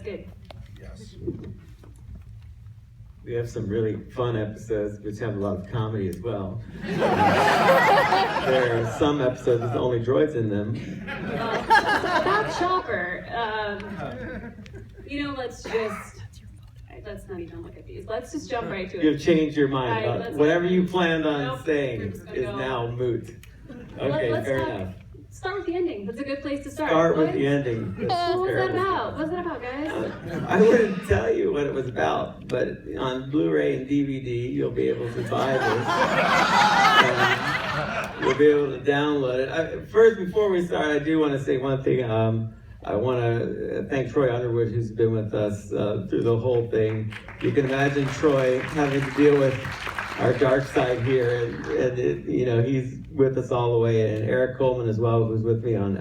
good. Yes. We have some really fun episodes, which have a lot of comedy as well. There are some episodes with only droids in them. About Chopper, let's not even look at these. Let's just jump right to it. You've changed your mind about whatever you planned on saying is now moot. Okay, fair enough. Start with the ending. That's a good place to start. Start with the ending. What was that about? What's that about, guys? I wouldn't tell you what it was about, but on Blu-ray and DVD, you'll be able to buy this. You'll be able to download it. First, before we start, I do want to say one thing. I want to thank Troy Underwood, who's been with us through the whole thing. You can imagine Troy having to deal with our dark side here, and he's with us all the way, and Eric Coleman as well, who's with me on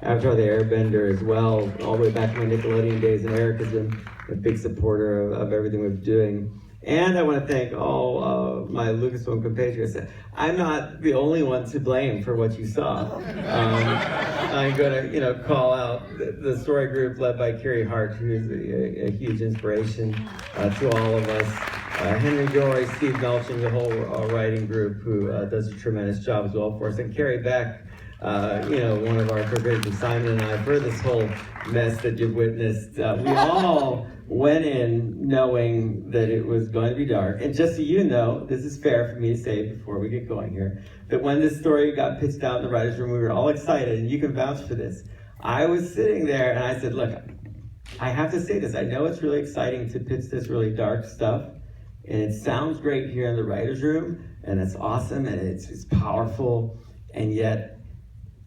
Avatar the Airbender as well, all the way back to my Nickelodeon days, and Eric has been a big supporter of everything we're doing. And I want to thank all my Lucasfilm compatriots. I'm not the only one to blame for what you saw. I'm going to, call out the story group led by Carrie Hart, who is a huge inspiration to all of us. Henry Joy, Steve Melching, the whole writing group who does a tremendous job as well for us. And Carrie Beck, one of our co-creators, Simon and I, for this whole mess that you've witnessed. We all went in knowing that it was going to be dark. And just so you know, this is fair for me to say before we get going here, that when this story got pitched out in the writer's room, we were all excited, and you can vouch for this. I was sitting there and I said, look, I have to say this. I know it's really exciting to pitch this really dark stuff, and it sounds great here in the writer's room, and it's awesome, and it's powerful, and yet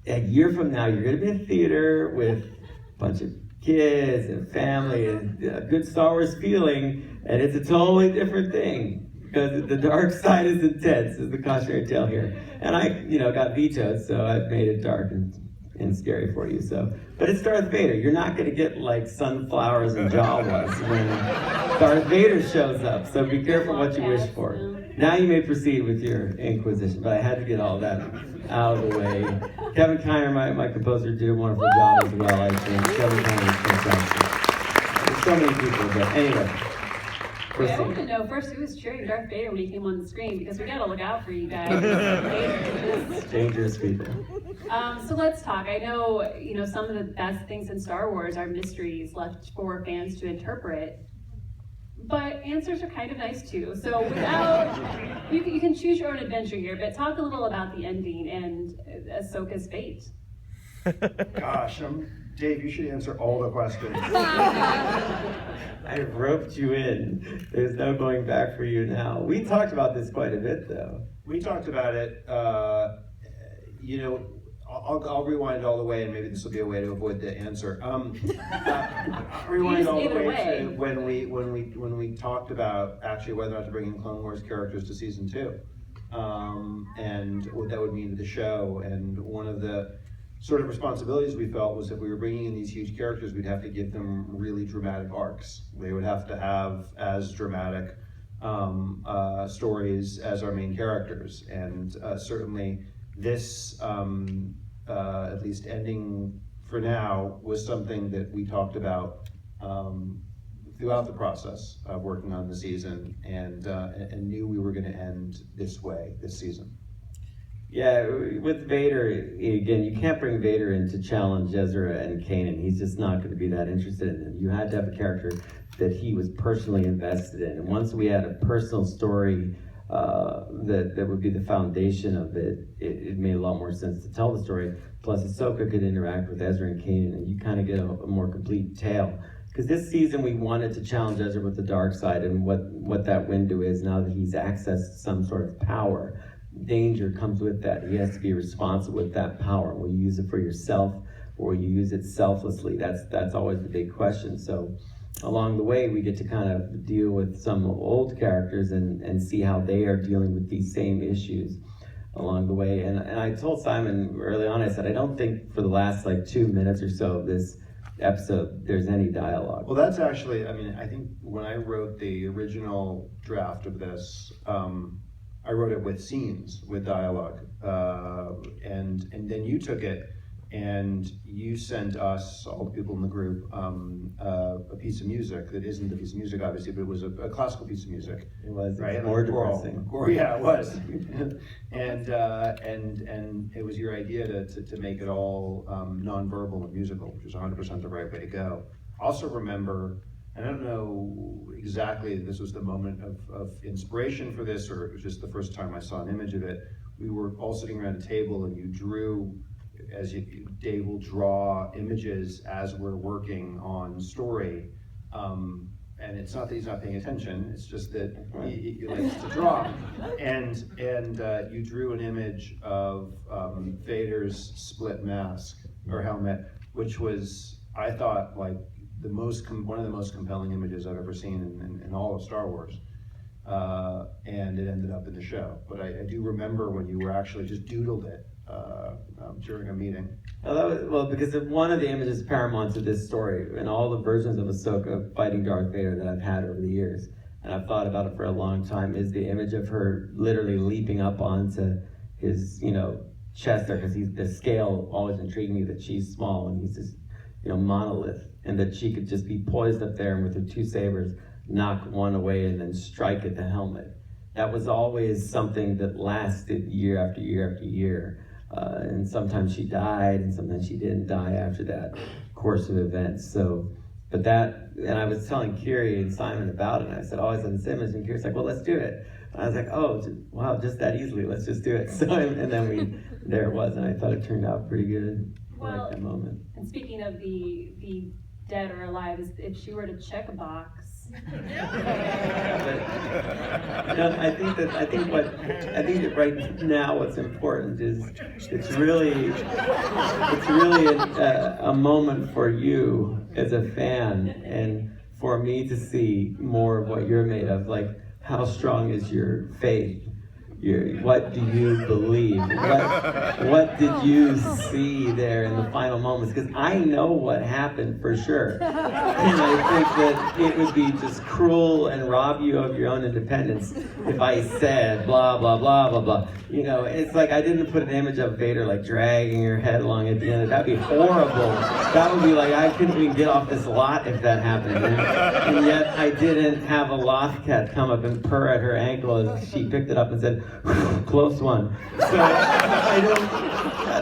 a year from now, you're going to be in a theater with a bunch of kids and family and a good Star Wars feeling, and it's a totally different thing because the dark side is intense, is the cautionary tale here. And I, got vetoed, so I've made it dark and scary for you. But it's Darth Vader. You're not going to get like sunflowers and Jawas when Darth Vader shows up. So be careful what you wish for. Now you may proceed with your Inquisition, but I had to get all that out of the way. Kevin Kiner, my composer, did a wonderful job as well, I think. Kevin Kiner is fantastic. There's so many people, but anyway. Okay, I want to know first who was cheering Darth Vader when he came on the screen, because we got to look out for you guys. Dangerous people. So let's talk. I know, some of the best things in Star Wars are mysteries left for fans to interpret. But answers are kind of nice too. So you can choose your own adventure here, but talk a little about the ending and Ahsoka's fate. Gosh, Dave, you should answer all the questions. I roped you in. There's no going back for you now. We talked about this quite a bit, though. We talked about it. I'll rewind all the way, and maybe this will be a way to avoid the answer. Rewind all the way to when we talked about actually whether or not to bring in Clone Wars characters to season 2, and what that would mean to the show. And one of the sort of responsibilities we felt was if we were bringing in these huge characters, we'd have to give them really dramatic arcs. They would have to have as dramatic stories as our main characters, and certainly this, at least ending for now, was something that we talked about throughout the process of working on the season, and knew we were going to end this way this season. Yeah, with Vader, again, you can't bring Vader in to challenge Ezra and Kanan. He's just not going to be that interested in him. You had to have a character that he was personally invested in. And once we had a personal story that would be the foundation of it, it made a lot more sense to tell the story. Plus, Ahsoka could interact with Ezra and Kanan, and you kind of get a more complete tale. Because this season, we wanted to challenge Ezra with the dark side and what that window is now that he's accessed some sort of power. Danger comes with that. He has to be responsible with that power. Will you use it for yourself, or will you use it selflessly? That's always the big question. So along the way, we get to kind of deal with some old characters and see how they are dealing with these same issues along the way. And I told Simon early on, I said, I don't think for the last 2 minutes or so of this episode there's any dialogue. Well, that's actually, I think when I wrote the original draft of this, I wrote it with scenes, with dialogue, and then you took it and you sent us, all the people in the group, a piece of music that isn't a piece of music, obviously, but it was a classical piece of music. It was right? more Choral. depressing. Yeah, it was. and it was your idea to make it all nonverbal and musical, which is 100% the right way to go. Also remember, and I don't know exactly if this was the moment of inspiration for this, or it was just the first time I saw an image of it. We were all sitting around a table, and you drew, Dave will draw images as we're working on story. And it's not that he's not paying attention, it's just that he likes to draw. And you drew an image of Vader's split mask, or helmet, which was, I thought, like, one of the most compelling images I've ever seen in all of Star Wars. And it ended up in the show. But I do remember when you were actually just doodled it during a meeting. Well, because one of the images paramount to this story, and all the versions of Ahsoka fighting Darth Vader that I've had over the years, and I've thought about it for a long time, is the image of her literally leaping up onto his, chest there, because the scale always intrigued me, that she's small and he's this, monolith, and that she could just be poised up there and with her two sabers knock one away and then strike at the helmet. That was always something that lasted year after year after year. And sometimes she died, and sometimes she didn't die after that course of events. So, and I was telling Kiri and Simon about it, and I said, I saw this image, and Kiri's like, well, let's do it. And I was like, oh, wow, just that easily, let's just do it. So, and then there it was, and I thought it turned out pretty good. I like that moment. And speaking of the dead or alive, if she were to check a box. I think that right now what's important is it's really a moment for you as a fan, and for me to see more of what you're made of. Like, how strong is your faith? What do you believe? What did you see there in the final moments? Because I know what happened for sure. And I think that it would be just cruel and rob you of your own independence if I said blah, blah, blah, blah, blah. It's like I didn't put an image of Vader like dragging her head along at the end. That'd be horrible. That would be like, I couldn't even get off this lot if that happened. And yet I didn't have a loft cat come up and purr at her ankle as she picked it up and said, close one. So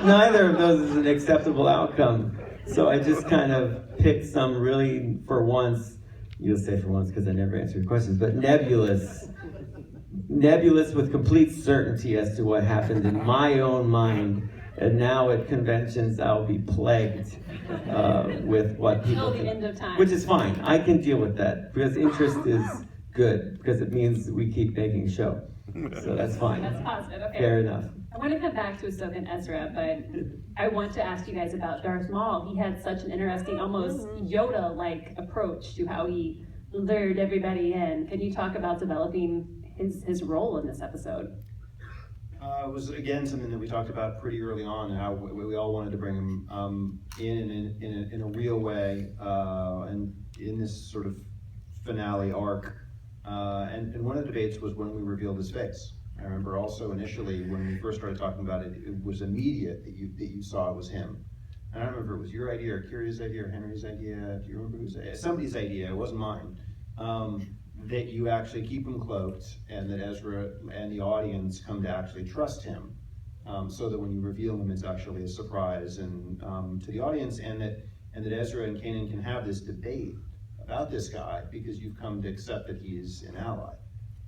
neither of those is an acceptable outcome. So I just kind of picked some really, for once, you'll say for once because I never answer your questions, but nebulous with complete certainty as to what happened in my own mind. And now at conventions I'll be plagued with what people Until the end of time. Which is fine. I can deal with that because interest is good, because it means we keep making show. So that's fine. That's positive, okay. Fair enough. I want to come back to Ahsoka and Ezra, but I want to ask you guys about Darth Maul. He had such an interesting, almost Yoda-like approach to how he lured everybody in. Can you talk about developing his role in this episode? It was, again, something that we talked about pretty early on, and how we all wanted to bring him in a real way, and in this sort of finale arc. And one of the debates was when we revealed his face. I remember also initially when we first started talking about it, it was immediate that you saw it was him. And I don't remember if it was your idea or Kiri's idea or Henry's idea. Do you remember whose idea? Somebody's idea, it wasn't mine. That you actually keep him cloaked, and that Ezra and the audience come to actually trust him, so that when you reveal him, it's actually a surprise and to the audience, and that Ezra and Kanan can have this debate about this guy because you've come to accept that he's an ally,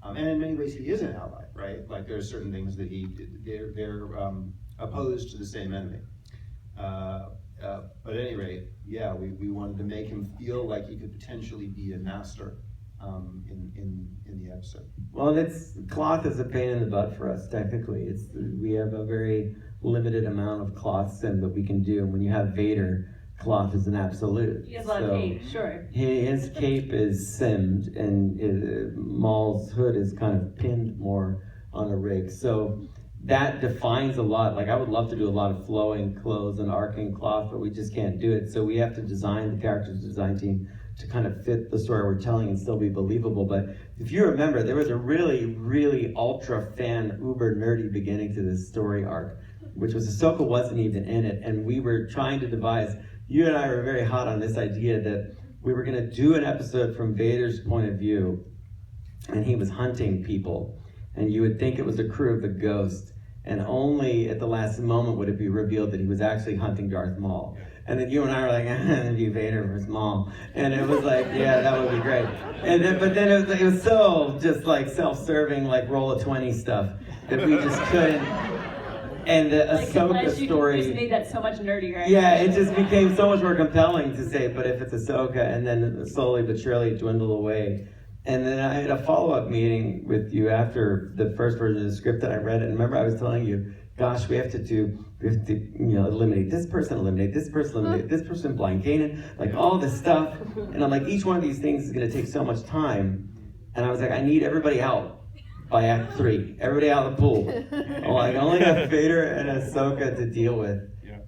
and in many ways he is an ally, right? Like there's certain things that they're opposed to the same enemy. But at any rate, yeah, we wanted to make him feel like he could potentially be a master in the episode. Well, cloth is a pain in the butt for us. Technically, we have a very limited amount of cloth sim that we can do. And when you have Vader, cloth is an absolute. He has a lot of cape, sure. His cape is simmed, and Maul's hood is kind of pinned more on a rig. So that defines a lot. Like I would love to do a lot of flowing clothes and arcing cloth, but we just can't do it. So we have to design the characters design team to kind of fit the story we're telling and still be believable. But if you remember, there was a really, really ultra fan, uber nerdy beginning to this story arc. which was Ahsoka wasn't even in it, and we were trying to devise, you and I were very hot on this idea that we were going to do an episode from Vader's point of view, and he was hunting people, and you would think it was a crew of the Ghost, and only at the last moment would it be revealed that he was actually hunting Darth Maul. And then you and I were like, it'd be Vader versus Maul. And it was like, yeah, that would be great. And then, but then it was so just like self-serving, like roll of 20 stuff that we just couldn't. And the like, Ahsoka story. You just made that so much nerdier. Yeah, it just became so much more compelling to say, but if it's Ahsoka, and then slowly but surely it dwindled away. And then I had a follow-up meeting with you after the first version of the script that I read. And remember, I was telling you, gosh, we have to eliminate this person, eliminate this person, blind Kanan, like all this stuff. And I'm like, each one of these things is going to take so much time. And I was like, I need everybody out by Act 3. Everybody out of the pool. I'm like, I only have Vader and Ahsoka to deal with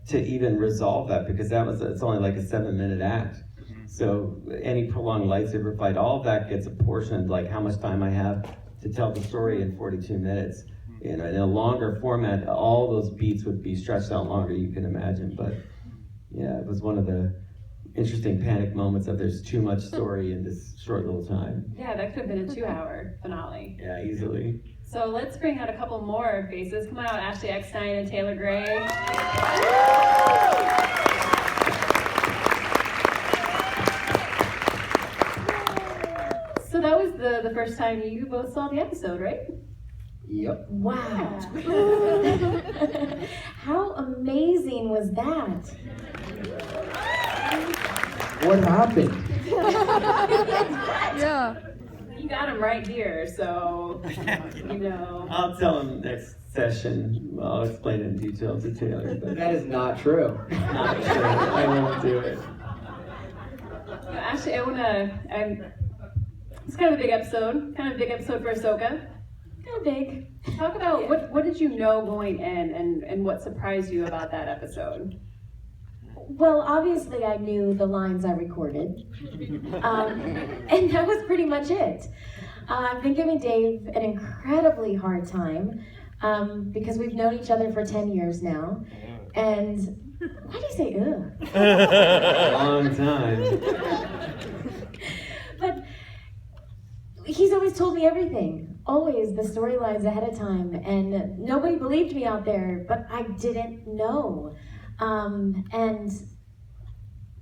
to even resolve that, because it's only like a 7-minute act. So any prolonged lightsaber fight, all of that gets apportioned, like how much time I have to tell the story in 42 minutes. You know, in a longer format, all those beats would be stretched out longer, you can imagine. But yeah, it was one of the interesting panic moments of there's too much story in this short little time. Yeah, that could have been a 2-hour finale. Yeah, easily. So let's bring out a couple more faces. Come on out, Ashley Eckstein and Taylor Gray. So that was the first time you both saw the episode, right? Yep. Wow. How amazing was that? What happened? Yeah. You got him right here, so, you know. I'll tell him next session. I'll explain it in detail to Taylor. But That is not true. not sure. I won't do it. Actually, it's kind of a big episode for Ahsoka. Kind of big. Talk about what did you know going in, and what surprised you about that episode? Well, obviously I knew the lines I recorded, and that was pretty much it. I've been giving Dave an incredibly hard time, because we've known each other for 10 years now, and why do you say ugh? Long time. But he's always told me everything, always the storylines ahead of time, and nobody believed me out there, but I didn't know. And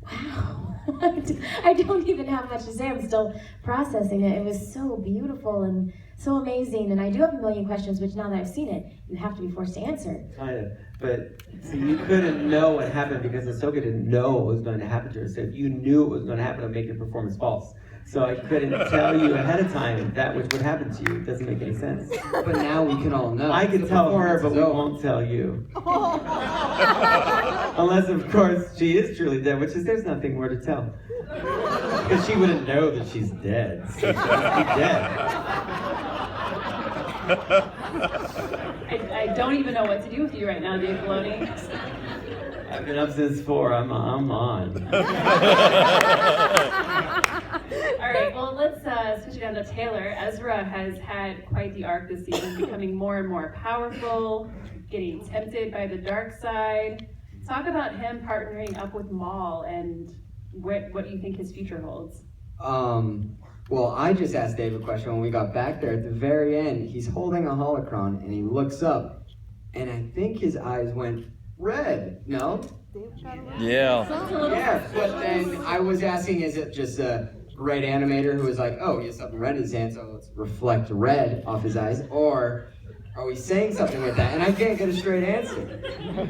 wow, I don't even have much to say. I'm still processing it. It was so beautiful and so amazing, and I do have a million questions, which now that I've seen it, you have to be forced to answer. Kind of. But see, you couldn't know what happened because Ahsoka didn't know what was going to happen to her. So if you knew what was going to happen, it would make your performance false. So I couldn't tell you ahead of time that which would happen to you. It doesn't make any sense. But now we can all know. I can tell her, but we won't tell you. Unless, of course, she is truly dead, which is there's nothing more to tell. Because she wouldn't know that she's dead. So she must be dead. I don't even know what to do with you right now, Dave Filoni. I've been up since 4. I'm on. All right, well, let's switch it down to Taylor. Ezra has had quite the arc this season, becoming more and more powerful, getting tempted by the dark side. Talk about him partnering up with Maul and what you think his future holds. Well, I just asked Dave a question when we got back there. At the very end, he's holding a holocron, and he looks up, and I think his eyes went red. No? Yeah. Yeah, but then I was asking, is it just a red animator who was like, oh, he has something red in his hand, so let's reflect red off his eyes, or are we saying something with that? And I can't get a straight answer.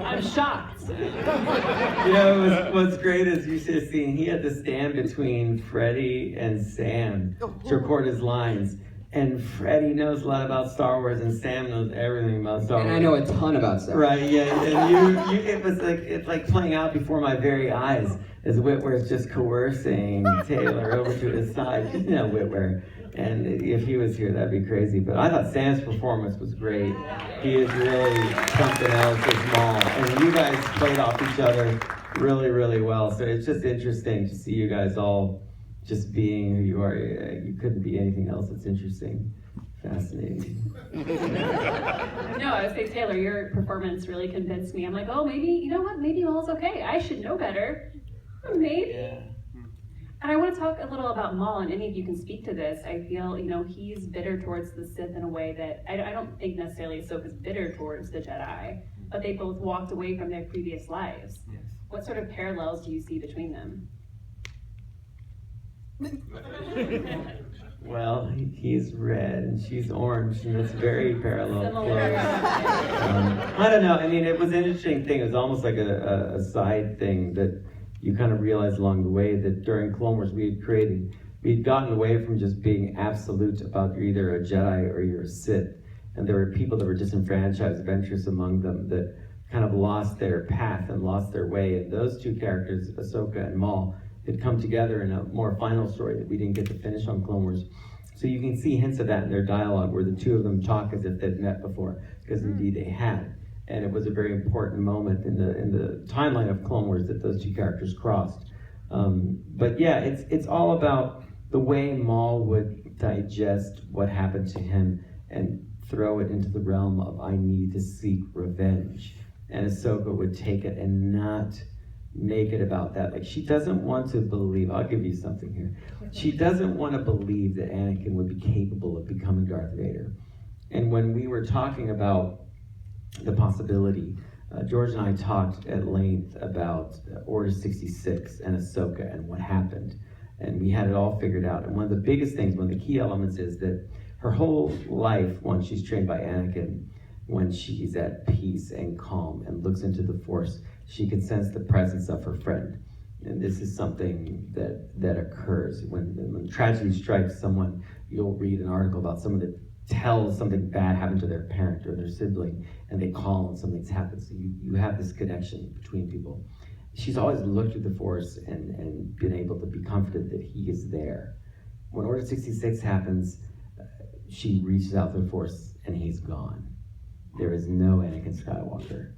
I'm shocked. You know, what's great is you should have seen he had to stand between Freddie and Sam to record his lines. And Freddie knows a lot about Star Wars, and Sam knows everything about Star Wars. And I know a ton about Star Wars. Right, yeah, and it's like playing out before my very eyes as Whitwer's just coercing Taylor over to his side. You know Whitwer. And if he was here, that'd be crazy. But I thought Sam's performance was great. He is really something else as Maul. And you guys played off each other really, really well. So it's just interesting to see you guys all just being who you are. You couldn't be anything else. It's interesting. fascinating. No, I would say, Taylor, your performance really convinced me. I'm like, oh, maybe, you know what? Maybe Maul's okay. I should know better. Maybe. Yeah. And I want to talk a little about Maul, and any of you can speak to this. I feel, he's bitter towards the Sith in a way that I don't think necessarily Ahsoka's bitter towards the Jedi, but they both walked away from their previous lives. Yes. What sort of parallels do you see between them? Well, he's red and she's orange, and it's very parallel. Similar. I don't know. I mean, it was an interesting thing. It was almost like a side thing that you kind of realize along the way that during Clone Wars we'd gotten away from just being absolute about you're either a Jedi or you're a Sith. And there were people that were disenfranchised, adventurous among them, that kind of lost their path and lost their way. And those two characters, Ahsoka and Maul, had come together in a more final story that we didn't get to finish on Clone Wars. So you can see hints of that in their dialogue, where the two of them talk as if they'd met before, because indeed they had. And it was a very important moment in the timeline of Clone Wars that those two characters crossed. But yeah, it's all about the way Maul would digest what happened to him and throw it into the realm of, I need to seek revenge. And Ahsoka would take it and not make it about that. Like, she doesn't want to believe, I'll give you something here. She doesn't want to believe that Anakin would be capable of becoming Darth Vader. And when we were talking about the possibility, George and I talked at length about Order 66 and Ahsoka and what happened. And we had it all figured out. And one of the biggest things, one of the key elements is that her whole life, once she's trained by Anakin, when she's at peace and calm and looks into the Force, she can sense the presence of her friend. And this is something that occurs. When tragedy strikes someone, you'll read an article about someone that tells something bad happened to their parent or their sibling, and they call and something's happened. So you have this connection between people. She's always looked at the Force and been able to be comforted that he is there. When Order 66 happens, she reaches out to the Force and he's gone. There is no Anakin Skywalker.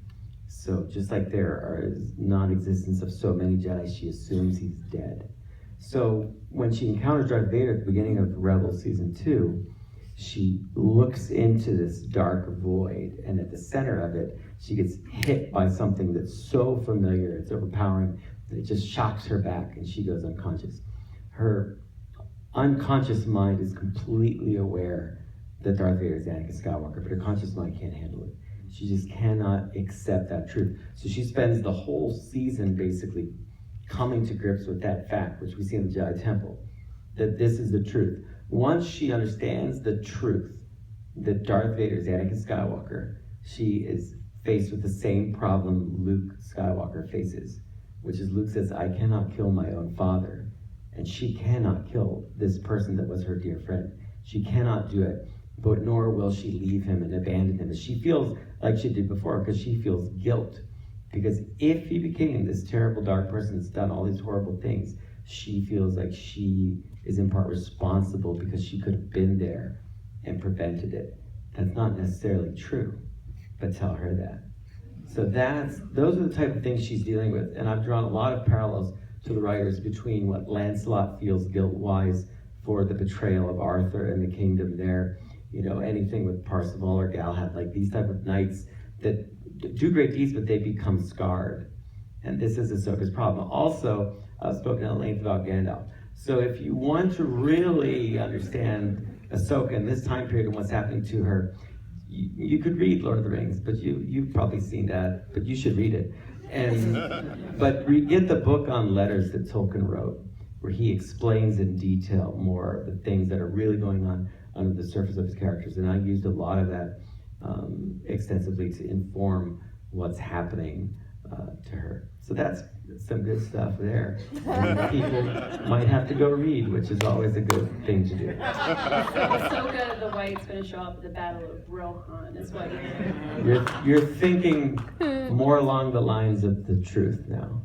So just like there is non-existence of so many Jedi, she assumes he's dead. So when she encounters Darth Vader at the beginning of Rebels Season 2, she looks into this dark void, and at the center of it, she gets hit by something that's so familiar, it's overpowering, that it just shocks her back and she goes unconscious. Her unconscious mind is completely aware that Darth Vader is Anakin Skywalker, but her conscious mind can't handle it. She just cannot accept that truth. So she spends the whole season basically coming to grips with that fact, which we see in the Jedi Temple, that this is the truth. Once she understands the truth that Darth Vader is Anakin Skywalker, she is faced with the same problem Luke Skywalker faces, which is Luke says, I cannot kill my own father, and she cannot kill this person that was her dear friend. She cannot do it, but nor will she leave him and abandon him, as she feels like she did before, because she feels guilt. Because if he became this terrible dark person that's done all these horrible things, she feels like she is in part responsible because she could have been there and prevented it. That's not necessarily true, but tell her that. So those are the type of things she's dealing with, and I've drawn a lot of parallels to the writers between what Lancelot feels guilt-wise for the betrayal of Arthur and the kingdom there, anything with Parsifal or Galahad, like these type of knights that do great deeds, but they become scarred. And this is Ahsoka's problem. Also, I've spoken at length about Gandalf. So if you want to really understand Ahsoka in this time period and what's happening to her, you could read Lord of the Rings, but you've probably seen that, but you should read it. But get the book on letters that Tolkien wrote, where he explains in detail more of the things that are really going on under the surface of his characters. And I used a lot of that extensively to inform what's happening to her. So that's some good stuff there. And people might have to go read, which is always a good thing to do. So Ahsoka the White's going to show up at the Battle of Rohan, is what You're thinking more along the lines of the truth now.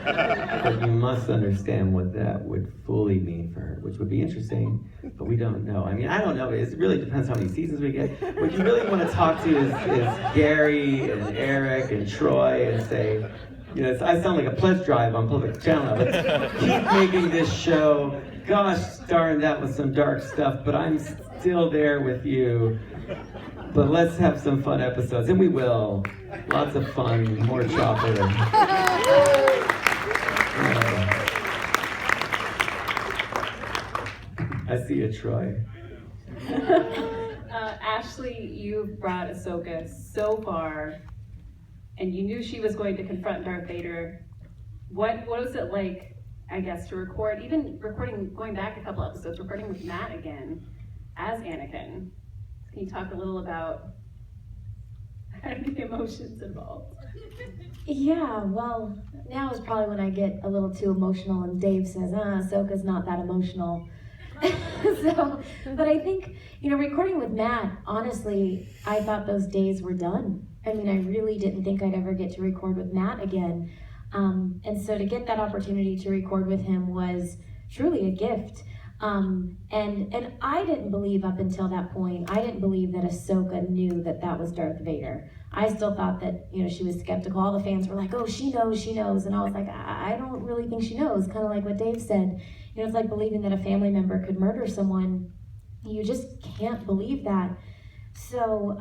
But you must understand what that would fully mean for her, which would be interesting, but we don't know. I mean, I don't know. It really depends how many seasons we get. What you really want to talk to is Gary and Eric and Troy and say, I sound like a pledge drive on Public Channel. Let's keep making this show. Gosh darn, that was some dark stuff, but I'm still there with you. But let's have some fun episodes, and we will. Lots of fun, more Chopper. I see you, Troy. Ashley, you brought Ahsoka so far, and you knew she was going to confront Darth Vader. What was it like, I guess, to record, even recording, going back a couple episodes, recording with Matt again as Anakin? Can you talk a little about the emotions involved? Yeah, well, now is probably when I get a little too emotional and Dave says, Ahsoka's not that emotional. But I think, recording with Matt, honestly, I thought those days were done. I mean, I really didn't think I'd ever get to record with Matt again. And so to get that opportunity to record with him was truly a gift. And I didn't believe up until that point, I didn't believe that Ahsoka knew that that was Darth Vader. I still thought that, she was skeptical. All the fans were like, oh, she knows. And I was like, I don't really think she knows. Kind of like what Dave said. It's like believing that a family member could murder someone. You just can't believe that. So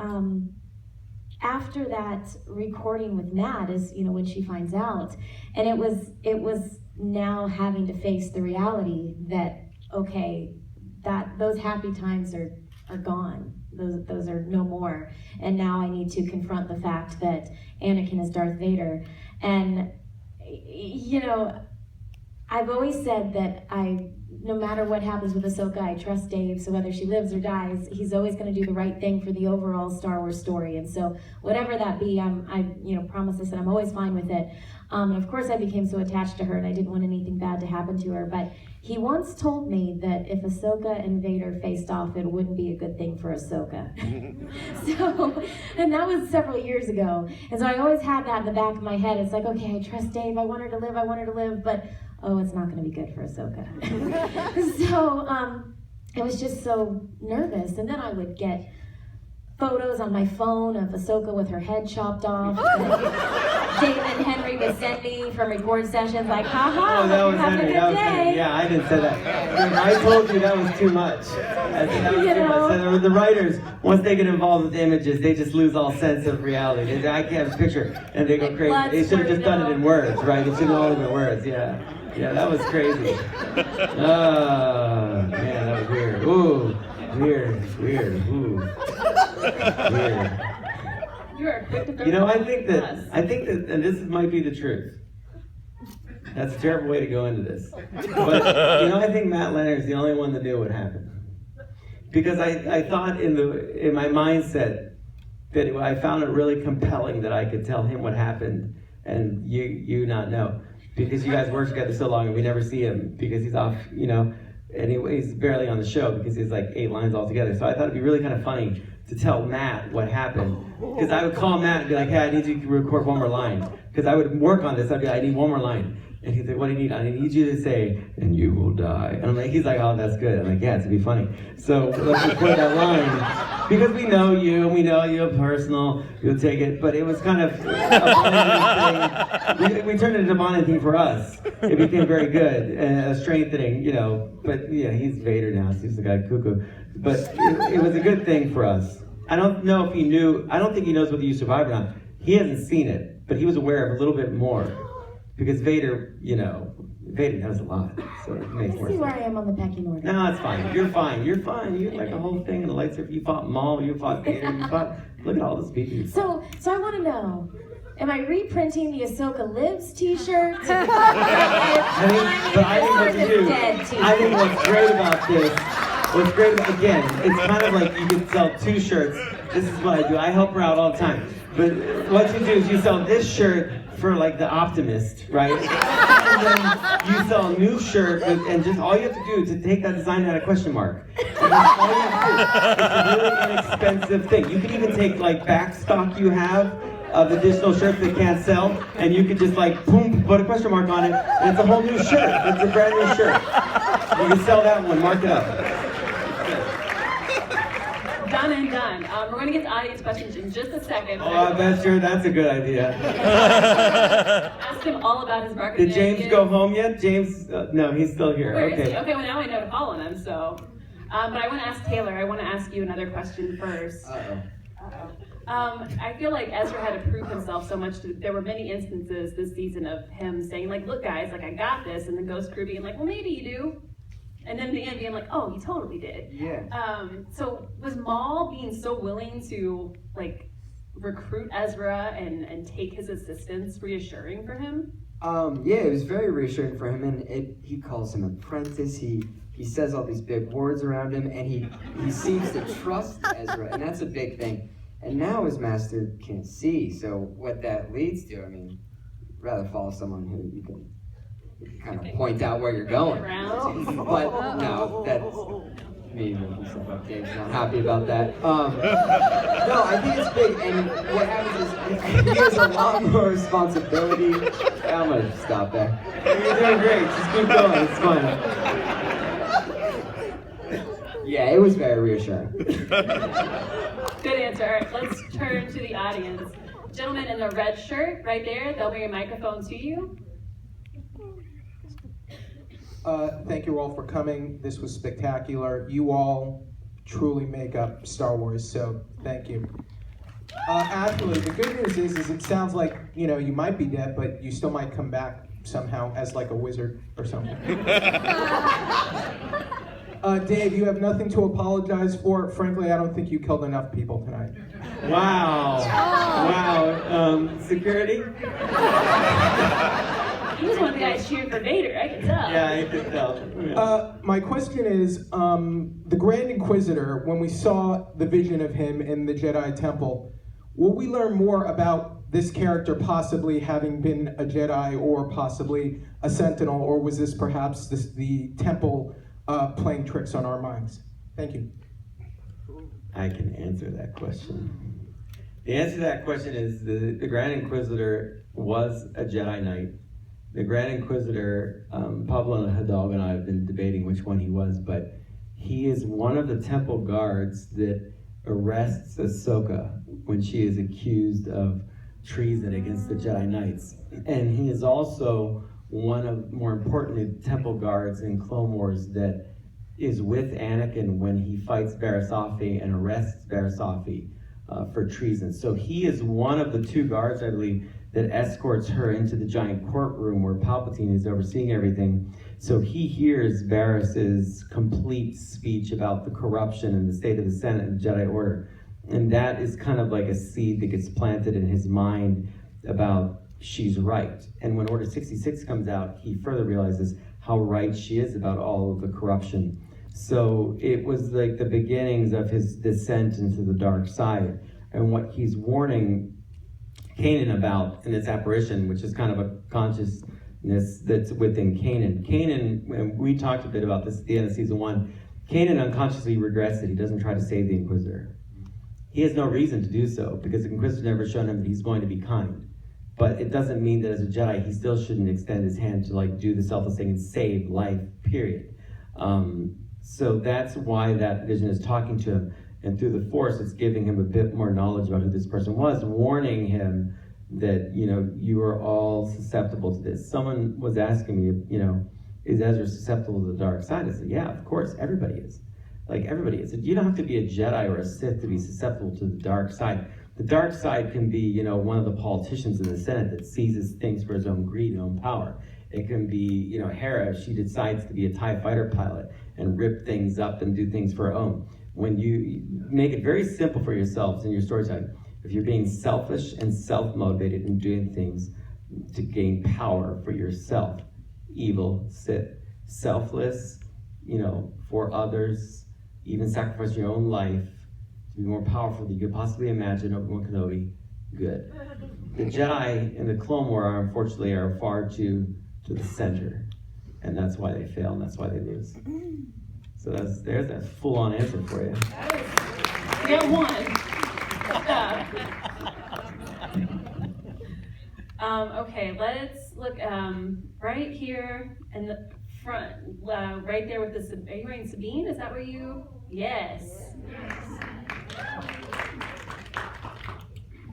after that recording with Matt is, when she finds out. And it was now having to face the reality that, okay, that those happy times are gone. Those are no more. And now I need to confront the fact that Anakin is Darth Vader. And, I've always said that no matter what happens with Ahsoka, I trust Dave, so whether she lives or dies, he's always going to do the right thing for the overall Star Wars story. And so whatever that be, I promise this, and I'm always fine with it. And of course I became so attached to her, and I didn't want anything bad to happen to her, but he once told me that if Ahsoka and Vader faced off, it wouldn't be a good thing for Ahsoka. And that was several years ago. And so I always had that in the back of my head. It's like, okay, I trust Dave, I want her to live, but it's not gonna be good for Ahsoka. So I was just so nervous. And then I would get photos on my phone of Ahsoka with her head chopped off. David and Henry would send me from record sessions like, haha, That was having Henry. a That good was day. Henry. Yeah, I didn't say that. I told you that was too much. I said that was too much. So the writers, once they get involved with images, they just lose all sense of reality. I can't have a picture, and they go Like crazy. blood They should have just done it in squirting words, right? It should have all been in words. Yeah, that was crazy. Man, that was weird. Ooh, weird. Ooh, weird. You are quick to throw I think that, and this might be the truth. That's a terrible way to go into this. But, I think Matt Leonard's the only one that knew what happened. Because I thought in my mindset that I found it really compelling that I could tell him what happened and you not know. Because you guys work together so long and we never see him because he's off, and he's barely on the show because he's like 8 lines altogether. So I thought it'd be really kind of funny to tell Matt what happened. Because I would call Matt and be like, hey, I need you to record one more line. Because I would work on this, I'd be like, I need one more line. And he's like, what do you need? I need you to say, and you will die. And I'm like, he's like, oh, that's good. I'm like, yeah, it's to be funny. So let's record that line. Because we know you, and we know you're personal, you'll take it. But it was kind of a bonding thing. We turned it into a bonding thing for us. It became very good and a strengthening, But yeah, he's Vader now, so he's the guy cuckoo. But it was a good thing for us. I don't know if he knew, I don't think he knows whether you survived or not. He hasn't seen it, but he was aware of a little bit more. Because Vader, Vader knows a lot, so it makes more See sense. where I am on the pecking order. No, it's fine. You're fine. You're like the whole thing and the lightsaber. You fought Maul, you fought Vader, look at all the speeches you fought. So I want to know, am I reprinting the Ahsoka Lives t-shirt? I think what's great about this, again, it's kind of like you could sell 2 shirts. This is what I do. I help her out all the time. But what you do is you sell this shirt for like the optimist, right? And then you sell a new shirt, and just all you have to do is to take that design and add a question mark. And that's all you have to do. It's a really inexpensive thing. You can even take like back stock you have of additional shirts that can't sell, and you could just like boom, put a question mark on it, and it's a whole new shirt. It's a brand new shirt. You can sell that one, mark it up. Done and done. We're going to get to audience questions in just a second. Oh, that's a good idea. Ask him all about his marketing. Did James ideas. go home yet? James, no, he's still here. Where is Okay. he? Okay, well now I know to follow him, so. But I want to ask Taylor, I want to ask you another question first. I feel like Ezra had to prove himself so much. There were many instances this season of him saying, like, look guys, like I got this, and the ghost crew being like, well maybe you do. And then the end being like, oh, you totally did. Yeah. So was Maul being so willing to like recruit Ezra and take his assistance reassuring for him? Yeah, it was very reassuring for him, and he calls him apprentice. He says all these big words around him, and he seems to trust Ezra, and that's a big thing. And now his master can see, so what that leads to, I mean, I'd rather follow someone who you can kind of point out where you're going. But no, that's me making stuff up. Dave's not happy about that. No, I think it's big, and what happens is he has a lot more responsibility. I'm gonna stop there. You're doing great. Just keep going. It's fine. Yeah, it was very reassuring. Good answer. All right, let's turn to the audience. Gentleman in the red shirt right there, they'll bring a microphone to you. Thank you all for coming. This was spectacular. You all truly make up Star Wars, so thank you. Actually, the good news is it sounds like, you know, you might be dead, but you still might come back somehow as like a wizard or something. Dave, you have nothing to apologize for. Frankly, I don't think you killed enough people tonight. Wow. Wow. Security? He was one of the guys cheering for Vader, I can tell. Yeah, I could tell. Yeah. My question is, the Grand Inquisitor, when we saw the vision of him in the Jedi Temple, will we learn more about this character possibly having been a Jedi or possibly a Sentinel, or was this perhaps the Temple playing tricks on our minds? Thank you. I can answer that question. The answer to that question is the Grand Inquisitor was a Jedi Knight. The Grand Inquisitor, Pablo Hidalgo and I have been debating which one he was, but he is one of the temple guards that arrests Ahsoka when she is accused of treason against the Jedi Knights. And he is also one of, more importantly, temple guards in Clone Wars that is with Anakin when he fights Barasafi and arrests Barasafi for treason. So he is one of the two guards, I believe, that escorts her into the giant courtroom where Palpatine is overseeing everything. So he hears Barris's complete speech about the corruption and the state of the Senate and the Jedi Order. And that is kind of like a seed that gets planted in his mind about she's right. And when Order 66 comes out, he further realizes how right she is about all of the corruption. So it was like the beginnings of his descent into the dark side. And what he's warning Kanan about in this apparition, which is kind of a consciousness that's within Kanan. Kanan, and we talked a bit about this at the end of season 1, Kanan unconsciously regrets that he doesn't try to save the Inquisitor. He has no reason to do so, because the Inquisitor never shown him that he's going to be kind. But it doesn't mean that as a Jedi, he still shouldn't extend his hand to like do the selfless thing and save life, period. So that's why that vision is talking to him. And through the Force, it's giving him a bit more knowledge about who this person was, warning him that, you know, you are all susceptible to this. Someone was asking me, you know, is Ezra susceptible to the dark side? I said, yeah, of course, everybody is. Like, everybody is. You don't have to be a Jedi or a Sith to be susceptible to the dark side. The dark side can be, you know, one of the politicians in the Senate that seizes things for his own greed and own power. It can be, you know, Hera, she decides to be a TIE fighter pilot and rip things up and do things for her own. When you make it very simple for yourselves in your storytelling, if you're being selfish and self-motivated and doing things to gain power for yourself, evil, Sith, selfless, you know, for others, even sacrifice your own life to be more powerful than you could possibly imagine, Obi-Wan Kenobi, good. The Jedi in the Clone War, unfortunately, are far too to the center, and that's why they fail, and that's why they lose. So there's that full-on answer for you. You got one. Okay, let's look right here in the front, right there with the. Are you wearing Sabine? Is that where you? Yes.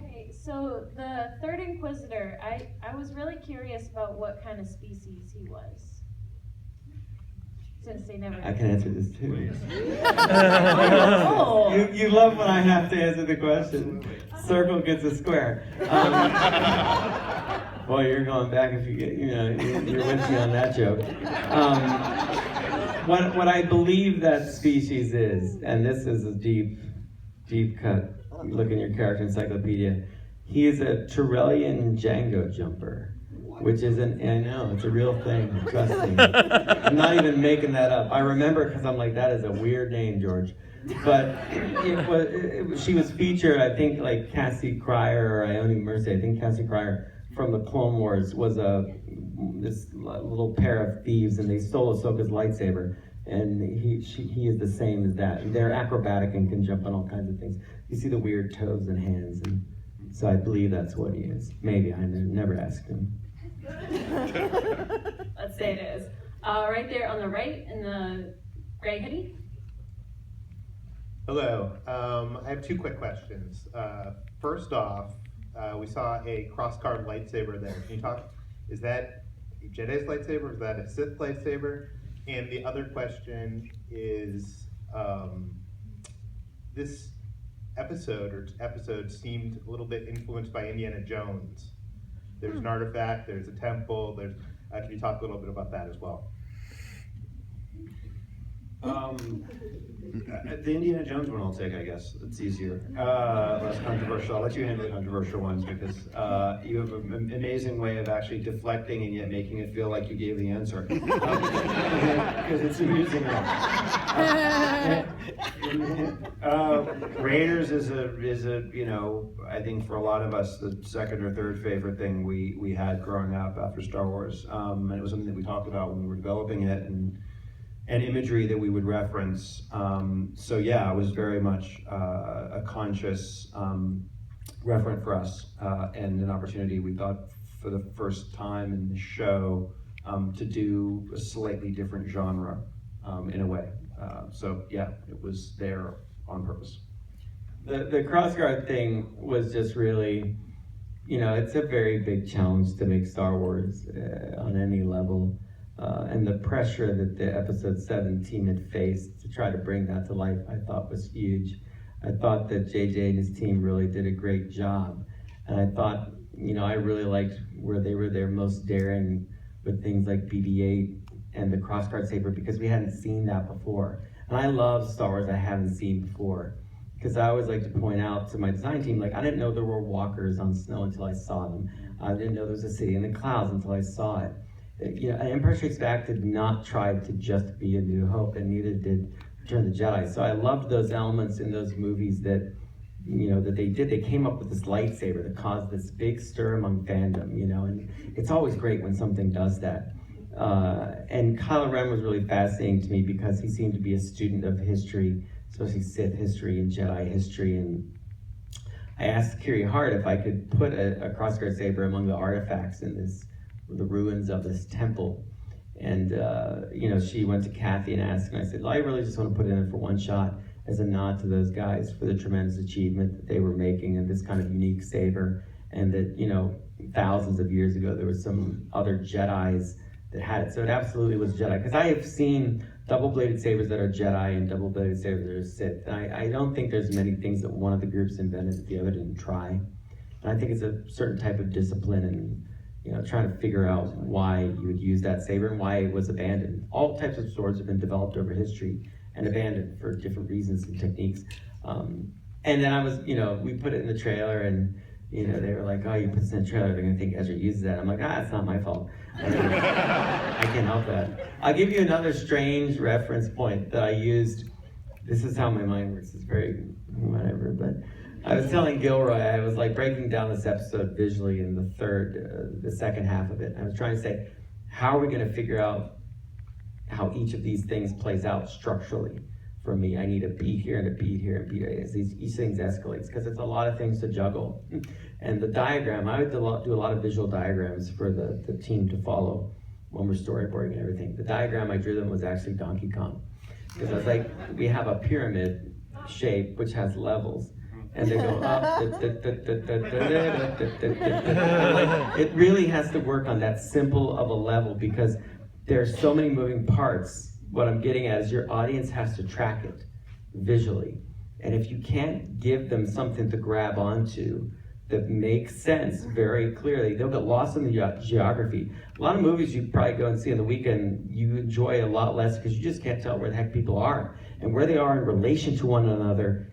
Okay, so the third Inquisitor, I was really curious about what kind of species he was. since they never. I can answer this too. Oh. You love when I have to answer the question. Circle gets a square. Well, you're going back if you get, you're with me on that joke. What I believe that species is, and this is a deep cut, look in your character encyclopedia, he is a Turellian Django jumper, which is I know, it's a real thing, trust me. I'm not even making that up. I remember because I'm like, that is a weird name, George. But she was featured, I think, like Cassie Cryer or Ione Mercy, I think Cassie Cryer from the Clone Wars was this little pair of thieves, and they stole Ahsoka's lightsaber. And he is the same as that. And they're acrobatic and can jump on all kinds of things. You see the weird toes and hands, and so I believe that's what he is. Maybe, I never asked him. Let's say it is. Right there on the right in the gray hoodie. Hello. I have two quick questions. First off, we saw a cross-carved lightsaber there. Can you talk? Is that a Jedi's lightsaber? Is that a Sith lightsaber? And the other question is, this episode seemed a little bit influenced by Indiana Jones. There's an artifact, there's a temple, can you talk a little bit about that as well? The Indiana Jones one I'll take, I guess. It's easier. Less controversial. I'll let you handle the controversial ones because you have an amazing way of actually deflecting and yet making it feel like you gave the answer. Because it's amusing. Raiders is a I think for a lot of us the second or third favorite thing we had growing up after Star Wars. And it was something that we talked about when we were developing it and imagery that we would reference. So yeah, it was very much a conscious referent for us and an opportunity we thought for the first time in the show to do a slightly different genre in a way. So yeah, it was there on purpose. The crossguard thing was just really, it's a very big challenge to make Star Wars on any level. And the pressure that the episode 7 team had faced to try to bring that to life, I thought was huge. I thought that JJ and his team really did a great job. And I thought, I really liked where they were their most daring with things like BB-8 and the crossguard saber because we hadn't seen that before. And I love Star Wars I haven't seen before. Because I always like to point out to my design team, I didn't know there were walkers on snow until I saw them. I didn't know there was a city in the clouds until I saw it. Empire Strikes Back did not try to just be A New Hope, and neither did Return of the Jedi. So I loved those elements in those movies that they did. They came up with this lightsaber that caused this big stir among fandom, and it's always great when something does that. And Kylo Ren was really fascinating to me because he seemed to be a student of history, especially Sith history and Jedi history. And I asked Kiri Hart if I could put a crossguard saber among the artifacts in the ruins of this temple. And she went to Kathy and asked, and I said, I really just want to put it in for one shot as a nod to those guys for the tremendous achievement that they were making and this kind of unique saber. And that, thousands of years ago, there were some other Jedis that had it. So it absolutely was Jedi. Because I have seen double-bladed sabers that are Jedi and double-bladed sabers that are Sith. And I don't think there's many things that one of the groups invented that the other didn't try. And I think it's a certain type of discipline and trying to figure out why you would use that saber and why it was abandoned. All types of swords have been developed over history and abandoned for different reasons and techniques. And then I was, we put it in the trailer and, they were like, oh, you put this in the trailer, they're gonna think Ezra uses that. I'm like, it's not my fault. I can't help that. I'll give you another strange reference point that I used. This is how my mind works, it's very, whatever, but I was telling Gilroy, I was breaking down this episode visually in the second half of it. I was trying to say, how are we gonna figure out how each of these things plays out structurally for me? I need a beat here and a beat here and a beat here as each thing escalates, because it's a lot of things to juggle. And the diagram, I would do a lot of visual diagrams for the team to follow when we're storyboarding and everything. The diagram I drew them was actually Donkey Kong. Because I was like, we have a pyramid shape which has levels. And they go up. It really has to work on that simple of a level because there's so many moving parts what I'm getting at is your audience has to track it visually. And if you can't give them something to grab onto that makes sense very clearly, they'll get lost in the geography. A lot of movies you probably go and see on the weekend, you enjoy a lot less because you just can't tell where the heck people are. And where they are in relation to one another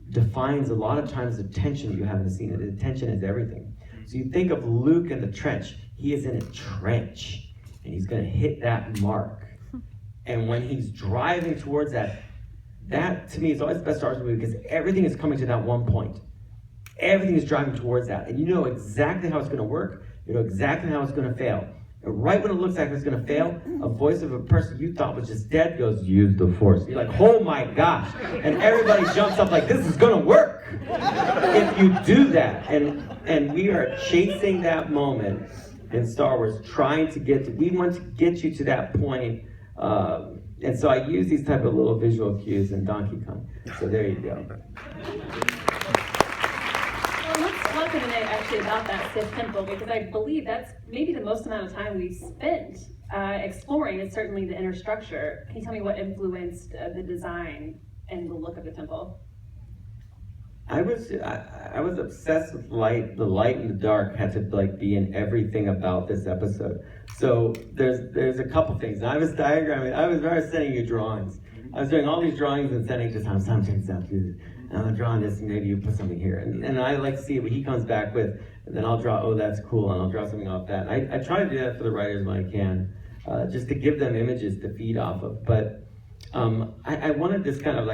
defines a lot of times the tension you have in the scene. The tension is everything. So you think of Luke in the trench. He is in a trench, and he's going to hit that mark. And when he's driving towards that to me is always the best Star Wars movie because everything is coming to that one point. Everything is driving towards that, and you know exactly how it's going to work. You know exactly how it's going to fail. And right when it looks like it's going to fail, a voice of a person you thought was just dead goes, "Use the Force." You're like, "Oh my gosh!" And everybody jumps up like, "This is going to work!" If you do that, and we are chasing that moment in Star Wars, trying to we want to get you to that point. And so I use these type of little visual cues in Donkey Kong. So there you go. Let's talk a minute actually about that Sith temple, because I believe that's maybe the most amount of time we've spent exploring is certainly the inner structure. Can you tell me what influenced the design and the look of the temple? I was obsessed with light. The light and the dark had to be in everything about this episode. So there's a couple things. And I was diagramming. I was sending you drawings. I was doing all these drawings and sending to Tom. I'm drawing this, and maybe you put something here. And I like to see what he comes back with, and then I'll draw, oh, that's cool, and I'll draw something off that. And I try to do that for the writers when I can, just to give them images to feed off of. But I wanted this kind of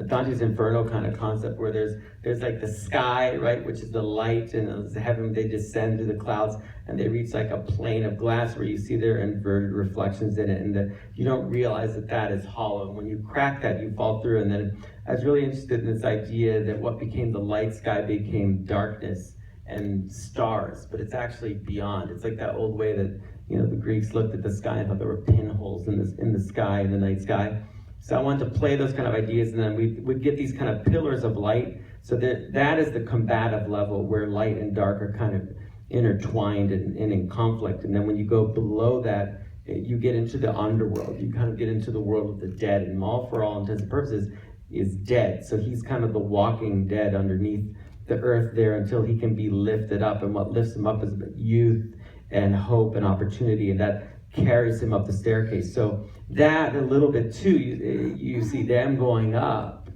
Dante's Inferno kind of concept where there's like the sky, right, which is the light, and the heaven, they descend through the clouds, and they reach like a plane of glass where you see their inverted reflections in it, and you don't realize that is hollow. When you crack that, you fall through. And then I was really interested in this idea that what became the light sky became darkness and stars, but it's actually beyond. It's like that old way that the Greeks looked at the sky and thought there were pinholes in the sky, in the night sky. So I wanted to play those kind of ideas, and then we'd get these kind of pillars of light. So that is the combative level where light and dark are kind of intertwined and in conflict. And then when you go below that, you get into the underworld. You kind of get into the world of the dead. And Maul, for all intents and purposes, is dead. So he's kind of the walking dead underneath the earth there until he can be lifted up. And what lifts him up is youth and hope and opportunity, and that carries him up the staircase. So that a little bit too, you see them going up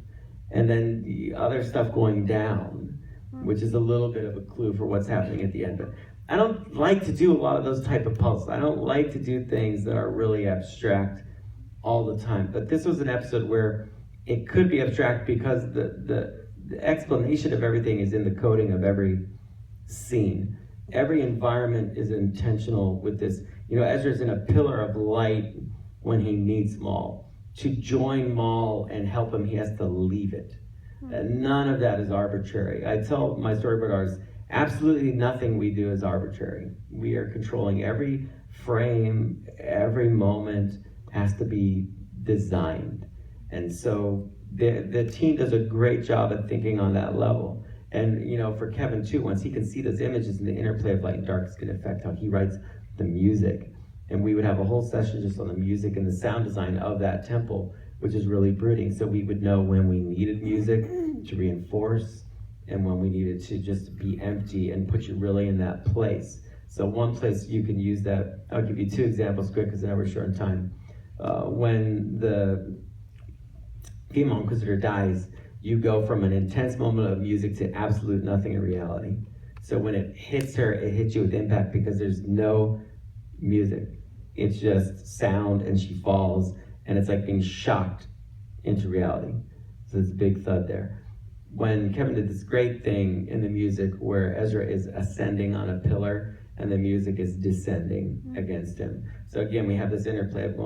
and then the other stuff going down, which is a little bit of a clue for what's happening at the end. But I don't like to do a lot of those type of puzzles. I don't like to do things that are really abstract all the time. But this was an episode where it could be abstract because the explanation of everything is in the coding of every scene. Every environment is intentional with this. Ezra's in a pillar of light when he needs Maul. To join Maul and help him, he has to leave it. And none of that is arbitrary. I tell my storyboard artists, absolutely nothing we do is arbitrary. We are controlling every frame, every moment has to be designed. And so the team does a great job at thinking on that level. And for Kevin too, once he can see those images and the interplay of light and dark is going to affect how he writes the music. And we would have a whole session just on the music and the sound design of that temple, which is really brooding. So we would know when we needed music to reinforce and when we needed to just be empty and put you really in that place. So one place you can use that, I'll give you two examples quick because I know we're short on time. When the female Inquisitor dies, you go from an intense moment of music to absolute nothing in reality. So when it hits her, it hits you with impact because there's no music. It's just sound, and she falls, and it's like being shocked into reality. So there's a big thud there. When Kevin did this great thing in the music where Ezra is ascending on a pillar and the music is descending against him. So again, we have this interplay of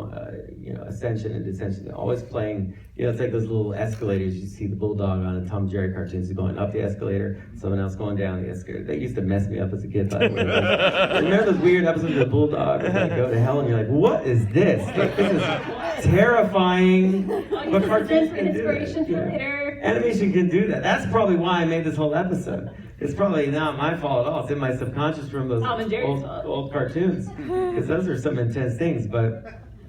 ascension and descension, always playing. It's like those little escalators you see the bulldog on in Tom and Jerry cartoons, going up the escalator, someone else going down the escalator. That used to mess me up as a kid. Remember those weird episodes of the bulldog where they go to hell and you're like, what is this? This is terrifying. But cartoons can do that. Animation can do that. That's probably why I made this whole episode. It's probably not my fault at all. It's in my subconscious from those old cartoons. Because those are some intense things. But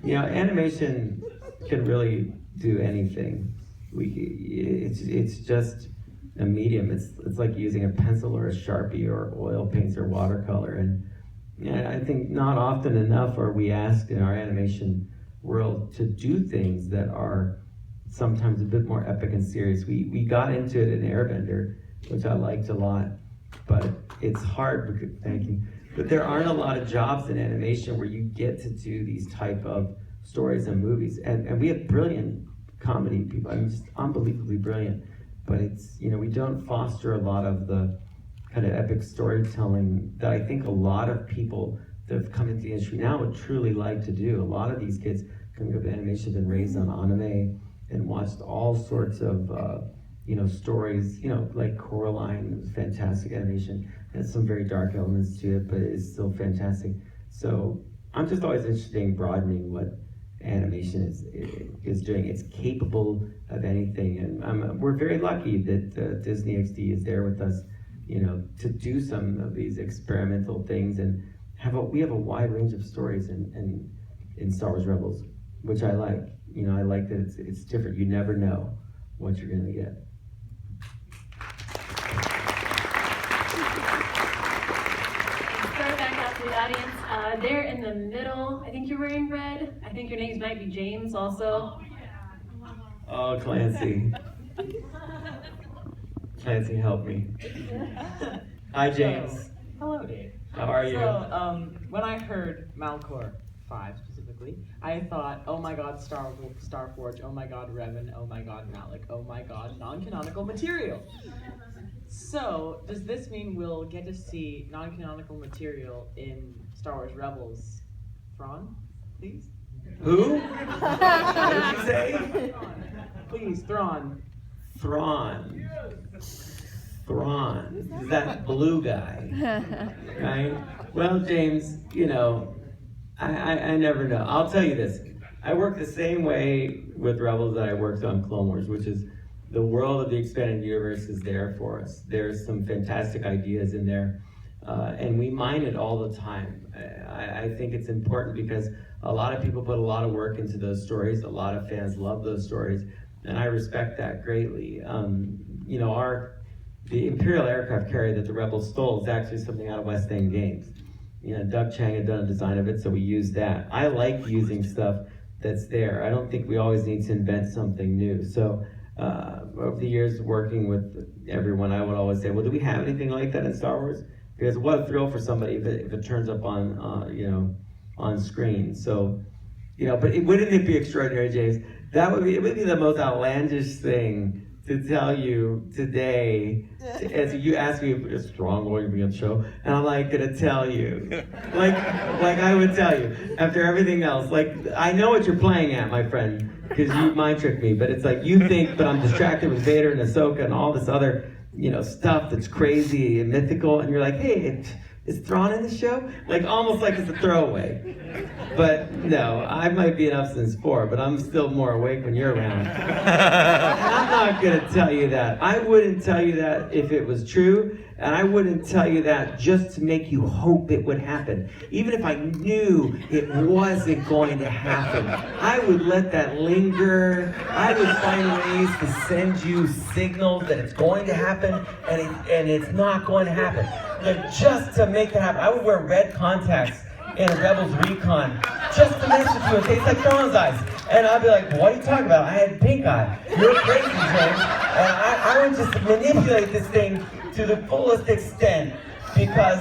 Animation can really do anything. It's just a medium. It's like using a pencil or a Sharpie or oil paints or watercolor. And I think not often enough are we asked in our animation world to do things that are sometimes a bit more epic and serious. We got into it in Airbender, which I liked a lot, but it's hard because, thank you. But there aren't a lot of jobs in animation where you get to do these type of stories and movies. And we have brilliant comedy people, I mean, just unbelievably brilliant. But it's, we don't foster a lot of the kind of epic storytelling that I think a lot of people that have come into the industry now would truly like to do. A lot of these kids coming up in animation have been raised on anime and watched all sorts of, stories, like Coraline, was fantastic animation. Has some very dark elements to it, but it's still fantastic. So I'm just always interested in broadening what animation is doing. It's capable of anything, and we're very lucky that Disney XD is there with us, to do some of these experimental things, and we have a wide range of stories in Star Wars Rebels, which I like. I like that it's different. You never know what you're going to get. Start back out to the audience. There in the middle, I think you're wearing red. I think your names might be James also. Oh, Clancy. Clancy, help me. Hi, James. Hello, Dave. How are you? So, when I heard Malcor 5 specifically, I thought, oh my god, Starforge, oh my god, Revan, oh my god, Malik, oh my god, non-canonical material. So, does this mean we'll get to see non-canonical material in Star Wars Rebels? Thrawn, please? Who? What did you say? Please, Thrawn. Thrawn. Is that blue guy, right? Well, James, I never know. I'll tell you this. I work the same way with Rebels that I worked on Clone Wars, which is the world of the expanded universe is there for us. There's some fantastic ideas in there, and we mine it all the time. I think it's important because a lot of people put a lot of work into those stories. A lot of fans love those stories, and I respect that greatly. The Imperial aircraft carrier that the Rebels stole is actually something out of West End Games. Doug Chang had done a design of it, so we used that. I like using stuff that's there. I don't think we always need to invent something new. So over the years working with everyone, I would always say, well, do we have anything like that in Star Wars? Because what a thrill for somebody if it turns up on on screen. So, but wouldn't it be extraordinary, James? It would be the most outlandish thing to tell you today, as you ask me if it's strong going to be on the show, and I'm like gonna tell you, like I would tell you after everything else. Like, I know what you're playing at, my friend, because you mind tricked me. But it's like you think, but I'm distracted with Vader and Ahsoka and all this other, stuff that's crazy and mythical, and you're like, hey, is Thrawn in the show? Like, almost like it's a throwaway. But no, I might be an up since 4, but I'm still more awake when you're around. I'm not gonna tell you that. I wouldn't tell you that if it was true, and I wouldn't tell you that just to make you hope it would happen. Even if I knew it wasn't going to happen, I would let that linger. I would find ways to send you signals that it's going to happen, and it's not going to happen. But just to make that happen, I would wear red contacts in a Rebels recon just to mess with you and taste like Thrawn's eyes. And I'd be like, what are you talking about? I had pink eye. You're crazy, James. And I would just manipulate this thing to the fullest extent because,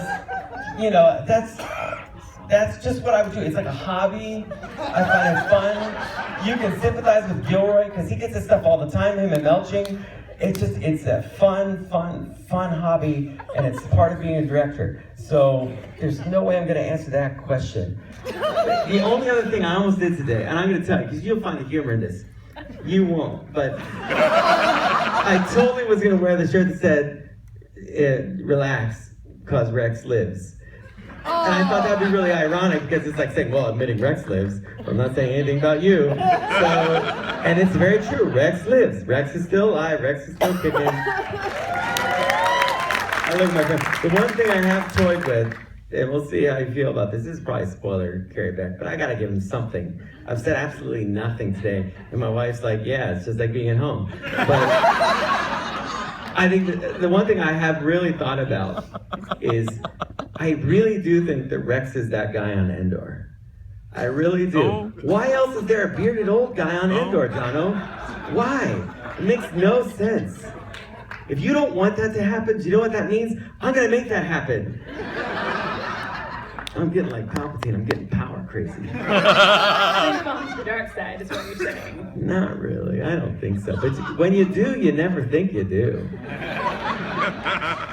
that's just what I would do. It's like a hobby. I find it fun. You can sympathize with Gilroy because he gets this stuff all the time, him and Melching. It's a fun hobby, and it's part of being a director. So there's no way I'm going to answer that question. The only other thing I almost did today, and I'm going to tell you, because you'll find the humor in this. You won't, but I totally was going to wear the shirt that said, relax, because Rex lives. And I thought that would be really ironic because it's like saying, well, admitting Rex lives, but I'm not saying anything about you. So, and it's very true. Rex lives. Rex is still alive. Rex is still kicking. I love my friend. The one thing I have toyed with and we'll see how you feel about this. This is probably a spoiler, Carrie Beck, but I gotta give him something. I've said absolutely nothing today, and my wife's like, yeah, it's just like being at home. But I think the one thing I have really thought about is I really do think that Rex is that guy on Endor. I really do. Oh. Why else is there a bearded old guy on Endor, Jono? Why? It makes no sense. If you don't want that to happen, do you know what that means? I'm gonna make that happen. I'm getting like Palpatine, I'm getting power crazy. I've gone to the dark side, is what you're saying. Not really, I don't think so. But when you do, you never think you do.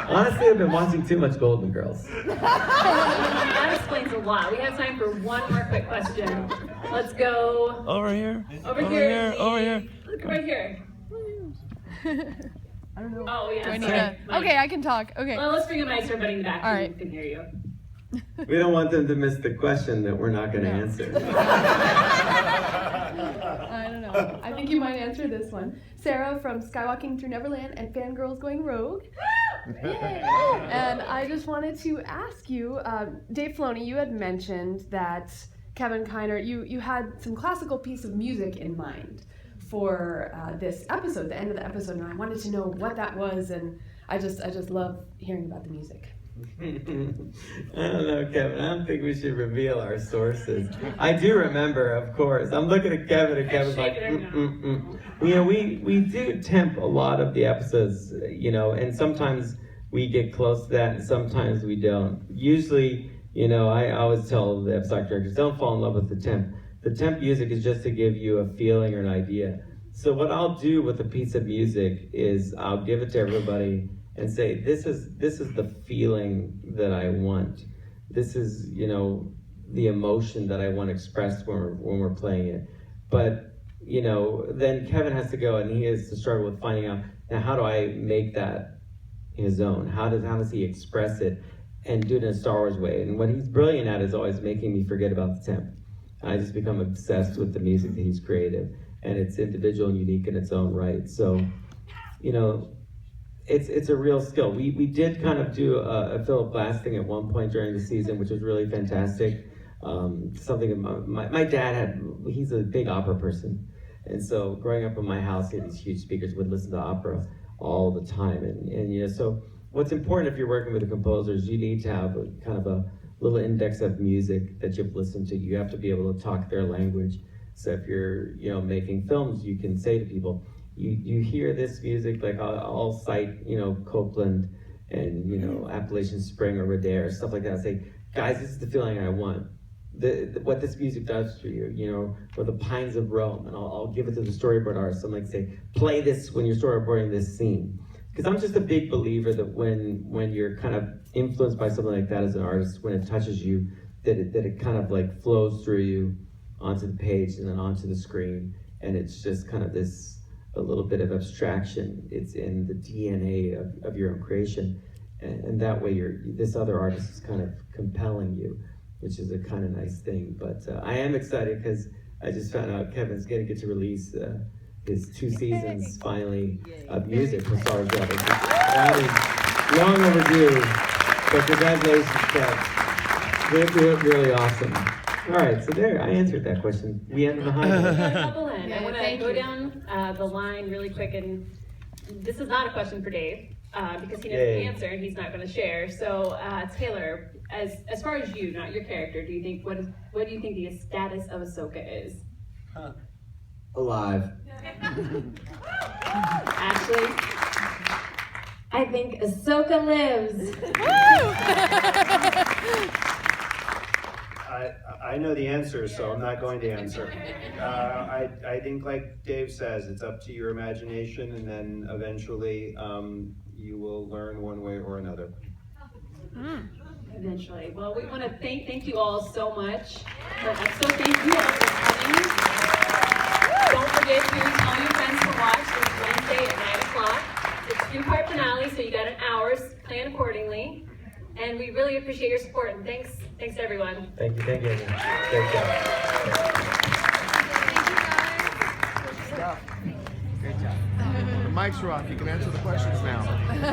Honestly, I've been watching too much Golden Girls. That explains a lot. We have time for one more quick question. Let's go Over here. over here. Over here. Look right here. I don't know. Oh, yeah. Do I need sorry. a... Mike. Okay, I can talk. Okay. Well, let's bring a mic so everybody in the back All right. can hear you. We don't want them to miss the question that we're not going to No. answer. I don't know. I think you might answer this one. Sarah from Skywalking Through Neverland and Fangirls Going Rogue. Yay! And I just wanted to ask you, Dave Filoni, you had mentioned that Kevin Kiner, you had some classical piece of music in mind for this episode, the end of the episode, and I wanted to know what that was, and I just love hearing about the music. I don't know, Kevin. I don't think we should reveal our sources. I do remember, of course. I'm looking at Kevin, and Kevin's like, You know, we do temp a lot of the episodes, you know, and sometimes we get close to that, and sometimes we don't. Usually, you know, I always tell the episode directors, don't fall in love with the temp. The temp music is just to give you a feeling or an idea. So what I'll do with a piece of music is I'll give it to everybody and say, this is the feeling that I want. This is, you know, the emotion that I want expressed when we're playing it. But, you know, then Kevin has to go and he has to struggle with finding out, now how do I make that his own? How does he express it and do it in a Star Wars way? And what he's brilliant at is always making me forget about the temp. I just become obsessed with the music that he's created, and it's individual and unique in its own right. So, you know, it's a real skill. We did kind of do a Philip Glass thing at one point during the season, which was really fantastic. Something my dad he's a big opera person, and so growing up in my house, he had these huge speakers, would listen to opera all the time, and you know, so what's important if you're working with a composer is you need to have kind of a little index of music that you've listened to. You have to be able to talk their language. So if you're, you know, making films, you can say to people, you hear this music, like I'll cite, you know, Copeland and, you know, Appalachian Spring or Roder, stuff like that. I say, guys, this is the feeling I want. What this music does for you, you know, or the Pines of Rome, and I'll give it to the storyboard artist. I'm like, say, play this when you're storyboarding this scene. Because I'm just a big believer that when you're kind of influenced by something like that as an artist, when it touches you, that it kind of like flows through you onto the page and then onto the screen, and it's just kind of a little bit of abstraction. It's in the DNA of your own creation, and that way this other artist is kind of compelling you, which is a kind of nice thing. But I am excited because I just found out Kevin's going to get to release his 2 seasons finally of music for Star Wars Rebels. That is long overdue, but congratulations, Kev. They do it really awesome. All right, so there, I answered that question. We ended the high note. A couple in. I want to go down the line really quick, and this is not a question for Dave because he doesn't answer and he's not going to share. So Taylor, as far as you, not your character, do you think what do you think the status of Ahsoka is? Alive. Ashley? I think Ahsoka lives. I know the answer, so I'm not going to answer. I think, like Dave says, it's up to your imagination, and then eventually you will learn one way or another. Eventually. Well, we want to thank you all so much. So thank you all for coming. Don't forget to tell your friends to watch this Wednesday at 9 o'clock. It's a 2-part finale, so you got an hour. Plan accordingly. And we really appreciate your support. And thanks everyone. Thank you, everyone. Great job. Great job. The mic's are off. You can answer the questions now.